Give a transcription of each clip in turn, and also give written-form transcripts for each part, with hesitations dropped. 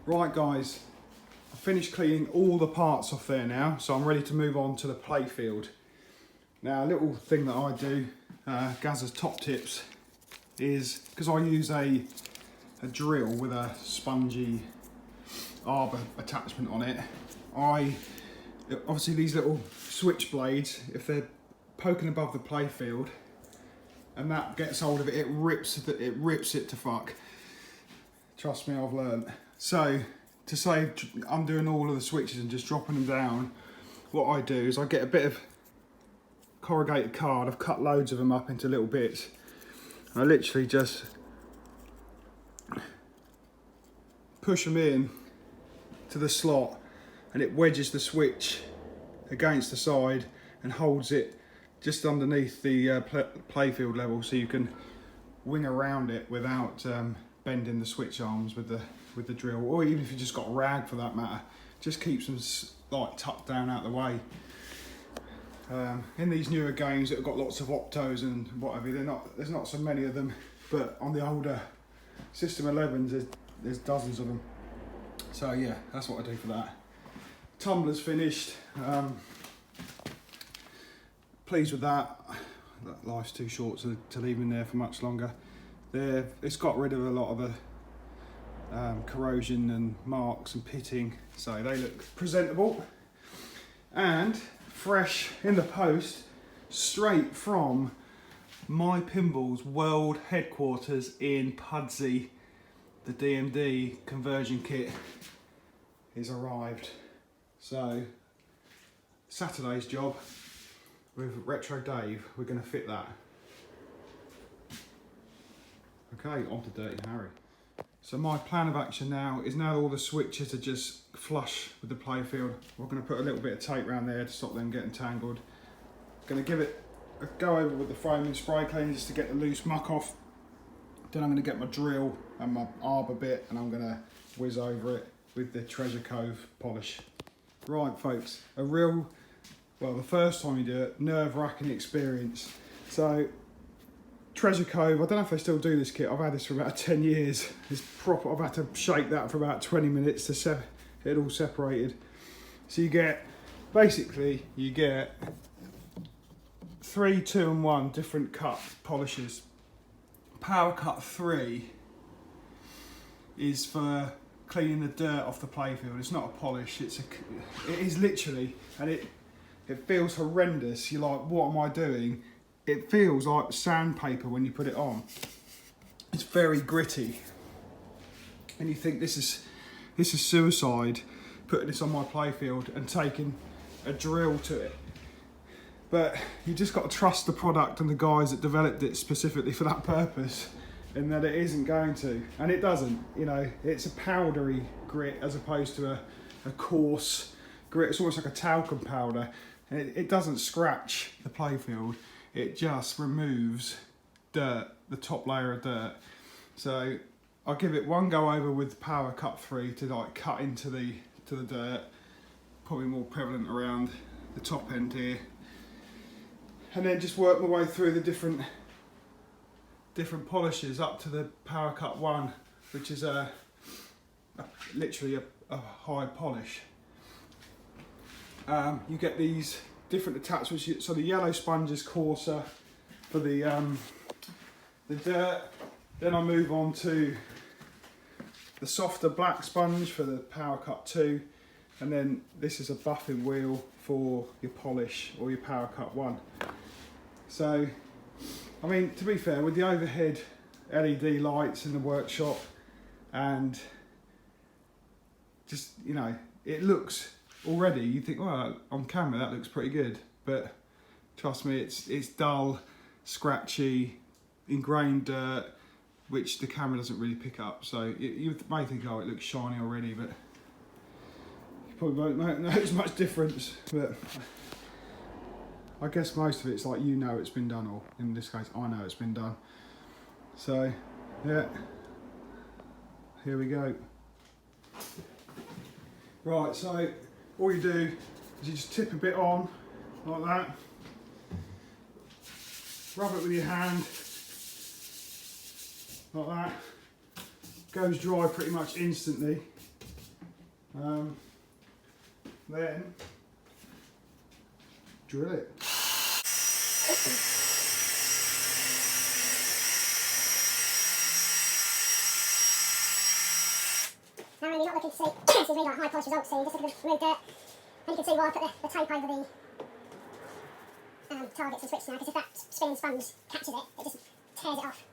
Right guys, I've finished cleaning all the parts off there now, so I'm ready to move on to the playfield. Now a little thing that I do, Gazza's top tips, is because I use a drill with a spongy arbor attachment on it, obviously these little switch blades, if they're poking above the playfield and that gets hold of it, it rips it to fuck. Trust me, I've learned. So to save undoing all of the switches and just dropping them down, what I do is I get a bit of corrugated card. I've cut loads of them up into little bits. I literally just push them in to the slot and it wedges the switch against the side and holds it just underneath the playfield level, so you can wing around it without bending the switch arms with the drill, or even if you just got a rag for that matter, just keeps them like tucked down out the way. In these newer games that have got lots of optos and whatever, there's not so many of them, but on the older System 11s there's dozens of them. So yeah, that's what I do for that. Tumbler's finished. Pleased with that. Life's too short to leave in there for much longer. It's got rid of a lot of the corrosion and marks and pitting, so they look presentable and fresh in the post, straight from My Pinball's world headquarters in Pudsey. The DMD conversion kit is arrived. So Saturday's job with Retro Dave, we're going to fit that. Okay, on to Dirty Harry. So my plan of action now is, now all the switches are just flush with the playfield, we're going to put a little bit of tape around there to stop them getting tangled. Going to give it a go over with the foaming spray cleaner just to get the loose muck off. Then I'm going to get my drill and my arbor bit and I'm going to whiz over it with the Treasure Cove polish. Right folks, the first time you do it, nerve-wracking experience. So Treasure Cove, I don't know if they still do this kit, I've had this for about 10 years. It's proper, I've had to shake that for about 20 minutes to get it all separated. So you get 3, 2 and 1 different cut polishes. Power Cut 3 is for cleaning the dirt off the playfield. It's not a polish, it is literally, and it feels horrendous. You're like, what am I doing? It feels like sandpaper when you put it on. It's very gritty. And you think this is suicide, putting this on my playfield and taking a drill to it. But you just got to trust the product and the guys that developed it specifically for that purpose, and that it isn't going to. And it doesn't, you know, it's a powdery grit as opposed to a coarse grit. It's almost like a talcum powder. And it doesn't scratch the playfield, it just removes dirt, the top layer of dirt. So I'll give it one go over with Power Cut 3 to like cut into the dirt, probably more prevalent around the top end here. And then just work my way through the different polishes up to the Power Cut 1, which is literally a high polish. You get these different attachments. So the yellow sponge is coarser for the dirt. Then I move on to the softer black sponge for the Power Cut 2, and then this is a buffing wheel for your polish or your Power Cut 1. So, I mean, to be fair, with the overhead LED lights in the workshop, and just, you know, it looks already, you think, well, on camera that looks pretty good, but trust me, it's dull, scratchy, ingrained dirt, which the camera doesn't really pick up. So you may think, oh, it looks shiny already, but you probably won't notice much difference. But I guess most of it's like, you know, it's been done, or in this case, I know it's been done. So yeah, here we go. Right, so all you do is you just tip a bit on like that, rub it with your hand like that, goes dry pretty much instantly. Then drill it. Now you're not looking to see, this is really like high polish results, so you're just looking to remove dirt. And you can see why I put the tape over the targets and switch now, because if that spinning sponge catches it, it just tears it off.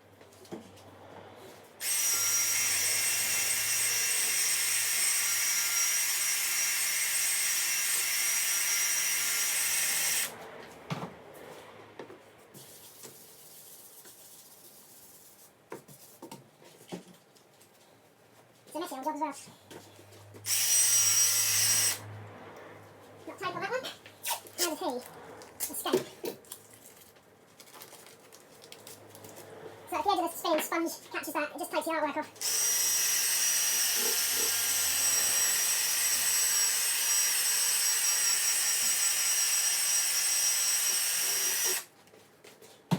It's a messy old job as well. Not tape on that one. Now the T. Escape. So if the edge of the spinning sponge catches that, it just takes the artwork off.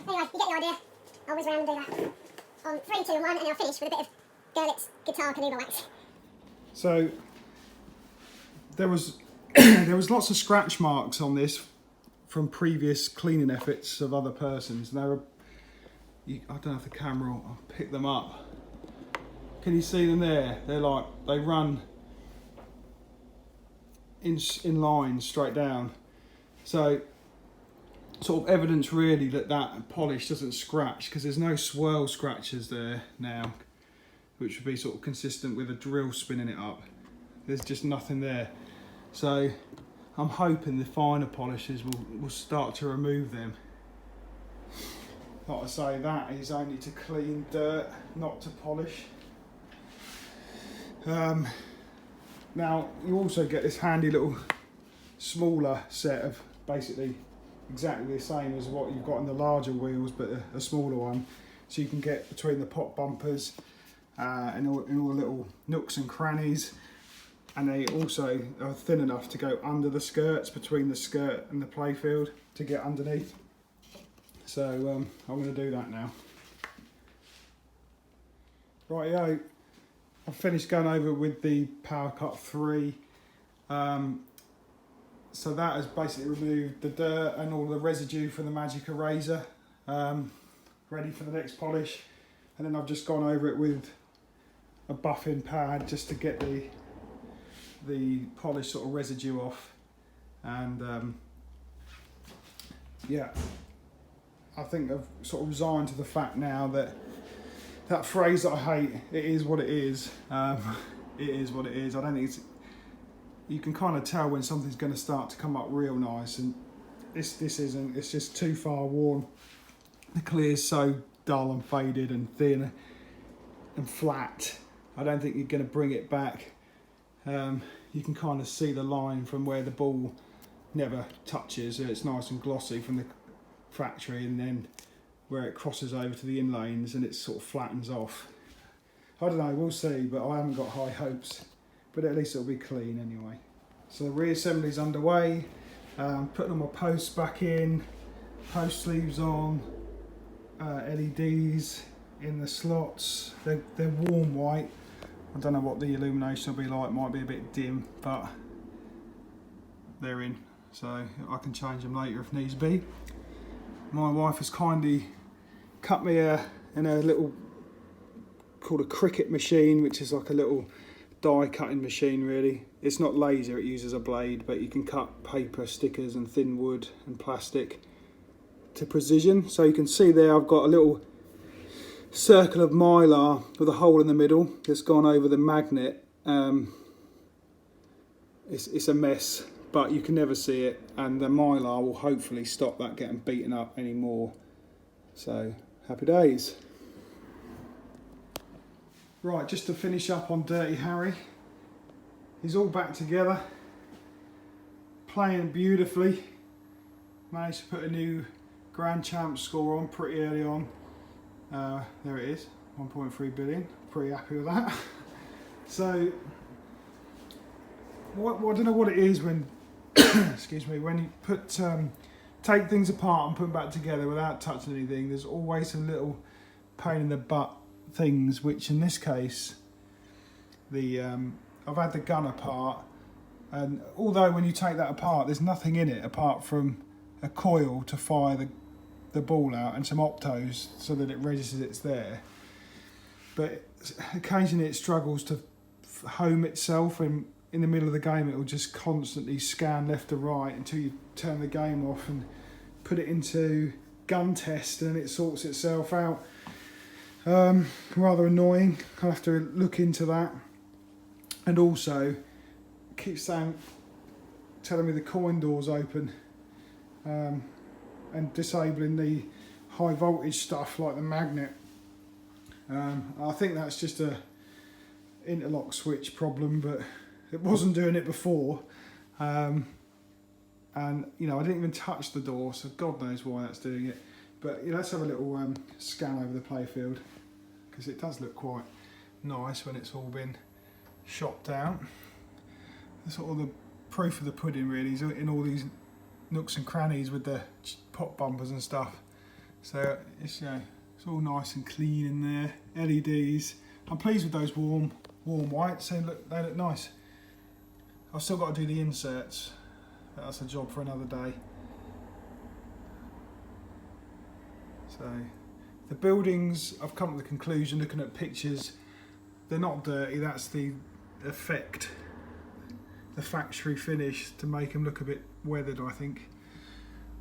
Anyway, you get the idea. I'll whiz around and do that. On 3, 2 and 1, and I'll finish with a bit of Gerlit's guitar canuba wax. So there was there was lots of scratch marks on this from previous cleaning efforts of other persons. And they were, I don't know if the camera will pick them up. Can you see them there? They're like, they run in lines straight down. So sort of evidence really that that polish doesn't scratch, because there's no swirl scratches there now, which would be sort of consistent with a drill spinning it up. There's just nothing there. So I'm hoping the finer polishes will start to remove them. Like I say, that is only to clean dirt, not to polish. Now you also get this handy little smaller set of basically exactly the same as what you've got in the larger wheels, but a smaller one, so you can get between the pot bumpers and all the little nooks and crannies, and they also are thin enough to go under the skirts, between the skirt and the playfield, to get underneath. So I'm going to do that now. Rightio, I've finished going over with the Power Cut 3. So that has basically removed the dirt and all the residue from the magic eraser, ready for the next polish. And then I've just gone over it with a buffing pad just to get the polish sort of residue off. And yeah, I think I've sort of resigned to the fact now that that phrase that I hate, it is what it is. It is what it is. I don't think it's, you can kind of tell when something's going to start to come up real nice, and this isn't. It's just too far worn. The clear's so dull and faded and thin and flat. I don't think you're going to bring it back. You can kind of see the line from where the ball never touches. It's nice and glossy from the factory, and then where it crosses over to the inlanes and it sort of flattens off. I don't know, we'll see, but I haven't got high hopes. But at least it'll be clean anyway. So the reassembly's underway. Putting all my posts back in, post sleeves on, LEDs in the slots. They're warm white. I don't know what the illumination will be like. It might be a bit dim, but they're in. So I can change them later if needs be. My wife has kindly cut me in a little, called a cricket machine, which is like a little die cutting machine really. It's not laser, it uses a blade, but you can cut paper, stickers and thin wood and plastic to precision. So you can see there I've got a little circle of mylar with a hole in the middle that's gone over the magnet. It's a mess, but you can never see it, and the mylar will hopefully stop that getting beaten up anymore. So happy days. Right, just to finish up on Dirty Harry, he's all back together, playing beautifully. Managed to put a new Grand Champ score on pretty early on. There it is, 1.3 billion, pretty happy with that. So, I don't know what it is when, excuse me, when you put, take things apart and put them back together without touching anything, there's always a little pain in the butt things, which in this case the I've had the gun apart, and although when you take that apart there's nothing in it apart from a coil to fire the ball out and some optos so that it registers it's there, but occasionally it struggles to home itself, and in the middle of the game it will just constantly scan left to right until you turn the game off and put it into gun test and it sorts itself out. Rather annoying. I'll have to look into that. And also it keeps telling me the coin door's open, and disabling the high voltage stuff like the magnet. I think that's just a interlock switch problem, but it wasn't doing it before. And you know, I didn't even touch the door, so God knows why that's doing it. But you know, let's have a little scan over the playfield, because it does look quite nice when it's all been shopped out. Sort of the proof of the pudding really is in all these nooks and crannies with the pop bumpers and stuff. So it's, you know, it's all nice and clean in there. LEDs. I'm pleased with those warm whites. They look nice. I've still got to do the inserts. That's a job for another day. So the buildings, I've come to the conclusion looking at pictures, they're not dirty. That's the effect, the factory finish to make them look a bit weathered, I think.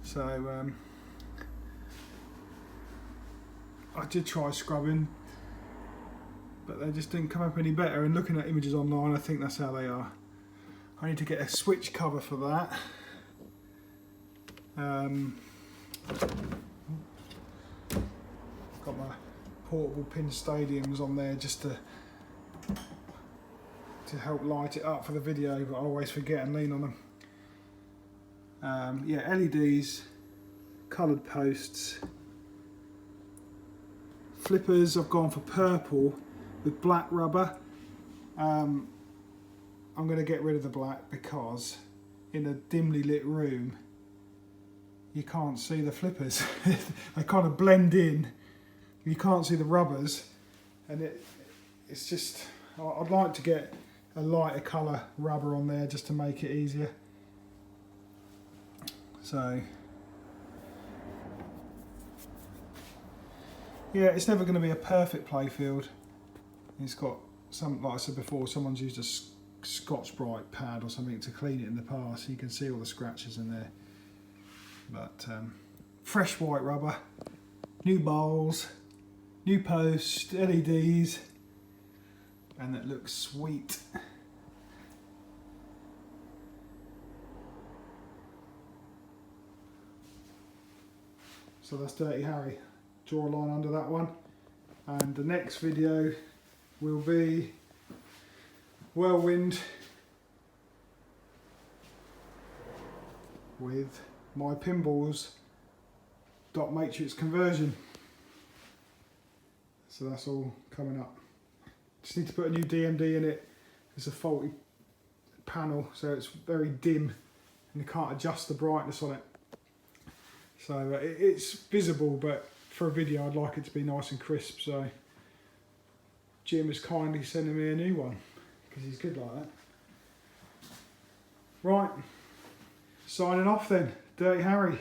So I did try scrubbing, but they just didn't come up any better, and looking at images online I think that's how they are. I need to get a switch cover for that. Got my portable pin stadiums on there just to help light it up for the video, but I always forget and lean on them. Yeah, LEDs, coloured posts, flippers. I've gone for purple with black rubber. I'm going to get rid of the black because in a dimly lit room you can't see the flippers. They kind of blend in. You can't see the rubbers, and it's just, I'd like to get a lighter colour rubber on there just to make it easier. So yeah, it's never going to be a perfect playfield. It's got some, like I said before, someone's used a Scotch-Brite pad or something to clean it in the past. You can see all the scratches in there. But fresh white rubber, new bowls, new posts, LEDs, and it looks sweet. So that's Dirty Harry. Draw a line under that one. And the next video will be Whirlwind with my pinballs dot matrix conversion. So that's all coming up. Just need to put a new DMD in it. It's a faulty panel, so it's very dim and you can't adjust the brightness on it. So it's visible, but for a video I'd like it to be nice and crisp. So Jim is kindly sending me a new one because he's good like that. Right, signing off then. Dirty Harry.